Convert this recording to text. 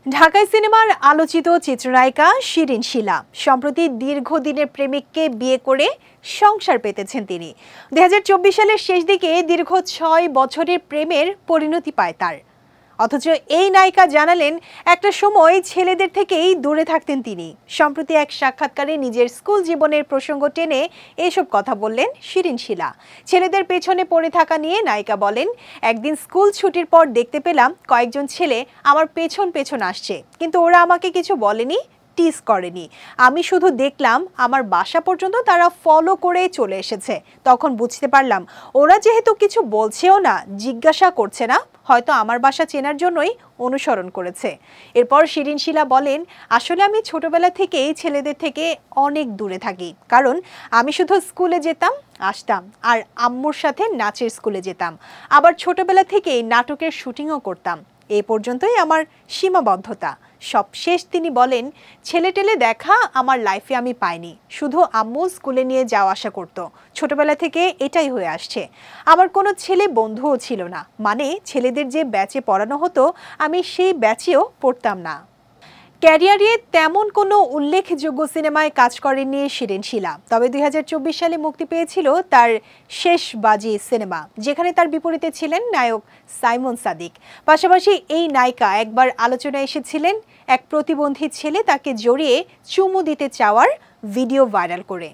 ঢাকাই সিনেমার আলোচিত চিত্রনায়িকা শিরিন শিলা সম্প্রতি দীর্ঘদিনের প্রেমিককে বিয়ে করে সংসার পেতেছেন তিনি। 2024 সালের শেষ দিকে দীর্ঘ 6 বছরের প্রেমের পরিণতি পায় তার। অথচ এই নায়িকা জানালেন একটা সময় ছেলেদের থেকেই দূরে থাকতেন তিনি। সম্প্রতি এক সাক্ষাৎকারে নিজের স্কুল জীবনের প্রসঙ্গ টেনে এসব কথা বললেন শিরিন শিলা। ছেলেদের পেছনে পড়ে থাকা নিয়ে নায়িকা বলেন, একদিন স্কুল ছুটির পর দেখতে পেলাম কয়েকজন ছেলে আমার পেছন পেছন আসছে, কিন্তু ওরা আমাকে কিছু বলেনি, টিজ করেনি। আমি শুধু দেখলাম আমার বাসা পর্যন্ত তারা ফলো করে চলে এসেছে। তখন বুঝতে পারলাম ওরা যেহেতু কিছু বলছেও না, জিজ্ঞাসা করছে না, হয়তো আমার বাসা চেনার জন্যই অনুসরণ করেছে। এরপর শিরিন শিলা বলেন, আসলে আমি ছোটবেলা থেকেই ছেলেদের থেকে অনেক দূরে থাকি, কারণ আমি শুধু স্কুলে যেতাম, আসতাম, আর আম্মুর সাথে নাচের স্কুলে যেতাম। আবার ছোটবেলা থেকেই নাটকের শুটিংও করতাম। এ পর্যন্তই আমার সীমাবদ্ধতা। সবশেষ তিনি বলেন, ছেলে টেলে দেখা আমার লাইফে আমি পাইনি, শুধু আম্মু স্কুলে নিয়ে যাওয়া আসা করতো। ছোটবেলা থেকে এটাই হয়ে আসছে। আমার কোনো ছেলে বন্ধুও ছিল না, মানে ছেলেদের যে ব্যাচে পড়ানো হতো আমি সেই ব্যাচেও পড়তাম না। ক্যারিয়ারে তেমন কোনো উল্লেখযোগ্য সিনেমায় কাজ করেননি শিরিন শিলা, তবে 2024 সালে মুক্তি পেয়েছিল তার শেষ বাজি সিনেমা, যেখানে তার বিপরীতে ছিলেন নায়ক সাইমন সাদিক। পাশাপাশি এই নায়িকা একবার আলোচনায় এসেছিলেন এক প্রতিবন্ধী ছেলে তাকে জড়িয়ে চুমু দিতে চাওয়ার ভিডিও ভাইরাল করে।